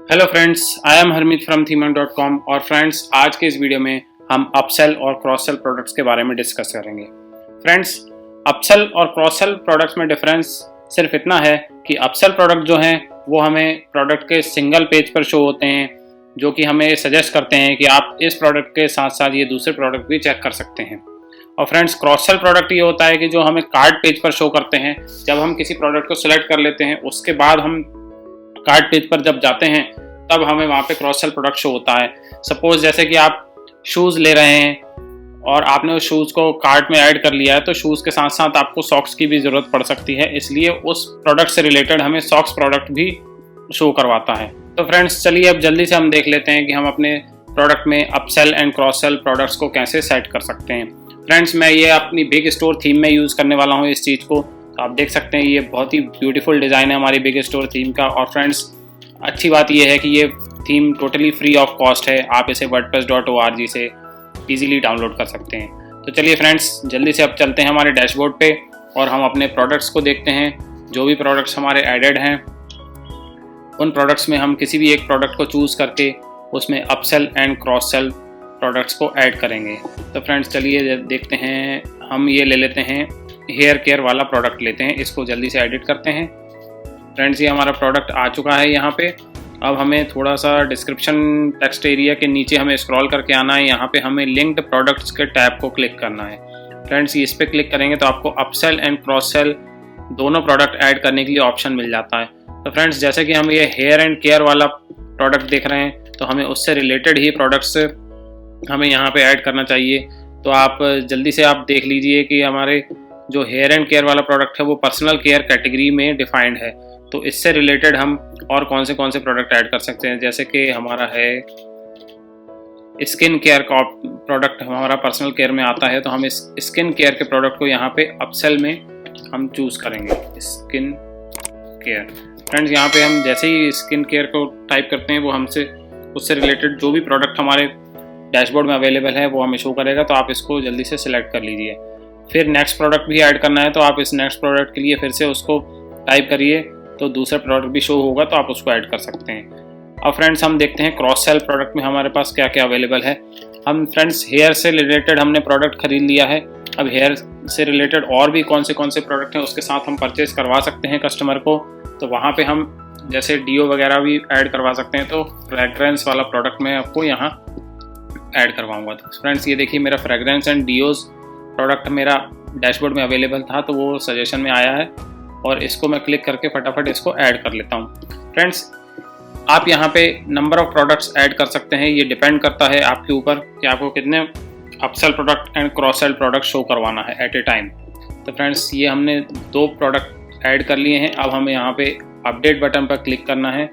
Hello friends, I am Harmeet from ThemeHunk.com। और friends, आज के इस वीडियो में हम अपसेल और क्रॉस सेल प्रोडक्ट्स के बारे में डिस्कस करेंगे। फ्रेंड्स, अपसेल और क्रॉस सेल प्रोडक्ट्स में डिफरेंस सिर्फ इतना है कि अपसेल प्रोडक्ट जो हैं वो हमें प्रोडक्ट के सिंगल पेज पर शो होते हैं, जो कि हमें सजेस्ट करते हैं कि आप इस प्रोडक्ट के साथ साथ ये दूसरे प्रोडक्ट भी चेक कर सकते हैं। और फ्रेंड्स, क्रॉस सेल प्रोडक्ट ये होता है कि जो हमें कार्ड पेज पर शो करते हैं। जब हम किसी प्रोडक्ट को सिलेक्ट कर लेते हैं, उसके बाद हम कार्ड पेज पर जब जाते हैं तब हमें वहाँ पे क्रॉस सेल प्रोडक्ट शो होता है। सपोज जैसे कि आप शूज़ ले रहे हैं और आपने उस शूज़ को कार्ट में ऐड कर लिया है, तो शूज़ के साथ साथ आपको सॉक्स की भी ज़रूरत पड़ सकती है, इसलिए उस प्रोडक्ट से रिलेटेड हमें सॉक्स प्रोडक्ट भी शो करवाता है। तो फ्रेंड्स, चलिए अब जल्दी से हम देख लेते हैं कि हम अपने प्रोडक्ट में upsell and cross sell products को कैसे सेट कर सकते हैं। फ्रेंड्स, मैं ये अपनी बिग स्टोर थीम में यूज़ करने वाला हूँ इस चीज़ को। तो आप देख सकते हैं ये बहुत ही ब्यूटीफुल डिज़ाइन है हमारी बिग स्टोर थीम का। और फ्रेंड्स, अच्छी बात यह है कि ये theme totally free of cost है। आप इसे wordpress.org से इजीली डाउनलोड कर सकते हैं। तो चलिए फ्रेंड्स, जल्दी से अब चलते हैं हमारे डैशबोर्ड पे और हम अपने प्रोडक्ट्स को देखते हैं। जो भी प्रोडक्ट्स हमारे एडेड हैं, उन प्रोडक्ट्स में हम किसी भी एक प्रोडक्ट को चूज़ करके उसमें upsell and cross sell products को ऐड करेंगे। तो फ्रेंड्स, चलिए देखते हैं। हम ये ले लेते हैं, हेयर केयर वाला प्रोडक्ट लेते हैं, इसको जल्दी से एडिट करते हैं। फ्रेंड्स, ये हमारा प्रोडक्ट आ चुका है यहाँ पे। अब हमें थोड़ा सा डिस्क्रिप्शन टेक्स्ट एरिया के नीचे हमें स्क्रॉल करके आना है। यहाँ पे हमें लिंक्ड प्रोडक्ट्स के टैब को क्लिक करना है। फ्रेंड्स, इस पर क्लिक करेंगे तो आपको अपसेल एंड क्रॉस सेल दोनों प्रोडक्ट ऐड करने के लिए ऑप्शन मिल जाता है। तो फ्रेंड्स, जैसे कि हम ये हेयर एंड केयर वाला प्रोडक्ट देख रहे हैं, तो हमें उससे रिलेटेड ही प्रोडक्ट्स हमें यहाँ पे ऐड करना चाहिए। तो आप जल्दी से आप देख लीजिए कि हमारे जो हेयर एंड केयर वाला प्रोडक्ट है वो पर्सनल केयर कैटेगरी में डिफाइंड है। तो इससे रिलेटेड हम और कौन से प्रोडक्ट ऐड कर सकते हैं, जैसे कि हमारा है स्किन केयर का प्रोडक्ट हमारा पर्सनल केयर में आता है। तो हम इस स्किन केयर के प्रोडक्ट को यहाँ पे अपसेल में हम चूज़ करेंगे, स्किन केयर। फ्रेंड्स, यहाँ पे हम जैसे ही स्किन केयर को टाइप करते हैं, वो हमसे उससे रिलेटेड जो भी प्रोडक्ट हमारे डैशबोर्ड में अवेलेबल है वो हमें शो करेगा। तो आप इसको जल्दी से सिलेक्ट कर लीजिए। फिर नेक्स्ट प्रोडक्ट भी ऐड करना है, तो आप इस नेक्स्ट प्रोडक्ट के लिए फिर से उसको टाइप करिए, तो दूसरा प्रोडक्ट भी शो होगा, तो आप उसको ऐड कर सकते हैं। अब फ्रेंड्स, हम देखते हैं क्रॉस सेल प्रोडक्ट में हमारे पास क्या क्या अवेलेबल है। हम फ्रेंड्स हेयर से रिलेटेड हमने प्रोडक्ट खरीद लिया है। अब हेयर से रिलेटेड और भी कौन से प्रोडक्ट हैं उसके साथ हम परचेज करवा सकते हैं कस्टमर को। तो वहाँ पे हम जैसे डीओ वगैरह भी ऐड करवा सकते हैं। तो फ्रेगरेंस वाला प्रोडक्ट मैं आपको यहाँ ऐड करवाऊँगा। तो फ्रेंड्स, ये देखिए मेरा फ्रेगरेंस एंड डीओज प्रोडक्ट मेरा डैशबोर्ड में अवेलेबल था, तो वो सजेशन में आया है और इसको मैं क्लिक करके फटाफट इसको ऐड कर लेता हूँ। फ्रेंड्स, आप यहाँ पे नंबर ऑफ प्रोडक्ट्स ऐड कर सकते हैं। ये डिपेंड करता है आपके ऊपर कि आपको कितने upsell product and cross sell product show करवाना है एट ए टाइम। तो फ्रेंड्स, ये हमने 2 प्रोडक्ट ऐड कर लिए हैं। अब हमें यहाँ पे अपडेट बटन पर क्लिक करना है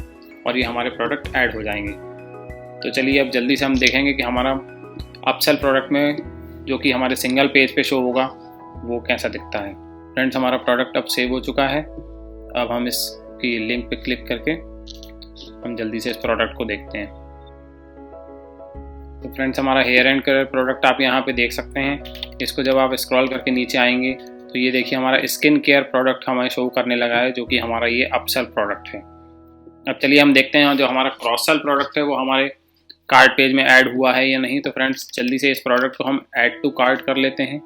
और ये हमारे प्रोडक्ट ऐड हो जाएंगे। तो चलिए अब जल्दी से हम देखेंगे कि हमारा अपसेल प्रोडक्ट में जो कि हमारे सिंगल पेज पे शो होगा वो कैसा दिखता है। फ्रेंड्स, हमारा प्रोडक्ट अब सेव हो चुका है। अब हम इसकी लिंक पे क्लिक करके हम जल्दी से इस प्रोडक्ट को देखते हैं। तो फ्रेंड्स, हमारा हेयर एंड केयर प्रोडक्ट आप यहाँ पे देख सकते हैं। इसको जब आप स्क्रॉल करके नीचे आएंगे तो ये देखिए हमारा स्किन केयर प्रोडक्ट हमें शो करने लगा है, जो कि हमारा ये अपसेल प्रोडक्ट है। अब चलिए हम देखते हैं जो हमारा क्रॉस सेल प्रोडक्ट है वो हमारे कार्ट पेज में ऐड हुआ है या नहीं। तो फ्रेंड्स, जल्दी से इस प्रोडक्ट को हम ऐड टू कार्ट कर लेते हैं।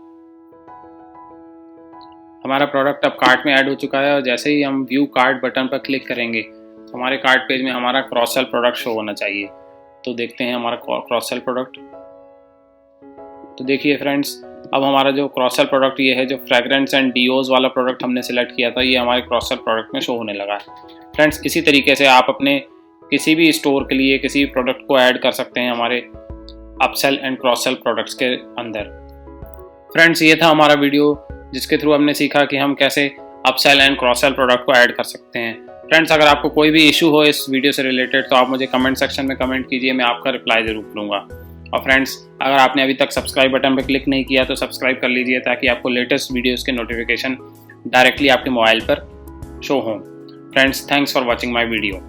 हमारा प्रोडक्ट अब कार्ट में ऐड हो चुका है और जैसे ही हम व्यू कार्ट बटन पर क्लिक करेंगे तो हमारे कार्ट पेज में हमारा क्रॉस सेल प्रोडक्ट शो होना चाहिए। तो देखते हैं हमारा क्रॉस सेल प्रोडक्ट। तो देखिए फ्रेंड्स, अब हमारा जो क्रॉस सेल प्रोडक्ट ये है, जो फ्रेगरेंस एंड डीओज वाला प्रोडक्ट हमने सिलेक्ट किया था, ये हमारे क्रॉस सेल प्रोडक्ट में शो होने लगा है। फ्रेंड्स, इसी तरीके से आप अपने किसी भी स्टोर के लिए किसी भी प्रोडक्ट को ऐड कर सकते हैं हमारे upsell and cross sell products के अंदर। फ्रेंड्स, ये था हमारा वीडियो जिसके थ्रू हमने सीखा कि हम कैसे upsell and cross sell product को ऐड कर सकते हैं। फ्रेंड्स, अगर आपको कोई भी इशू हो इस वीडियो से रिलेटेड तो आप मुझे कमेंट सेक्शन में कमेंट कीजिए, मैं आपका रिप्लाई ज़रूर करूँगा। और फ्रेंड्स, अगर आपने अभी तक सब्सक्राइब बटन पर क्लिक नहीं किया तो सब्सक्राइब कर लीजिए, ताकि आपको लेटेस्ट वीडियोज़ के नोटिफिकेशन डायरेक्टली आपके मोबाइल पर शो हों। Friends, thanks for watching my video.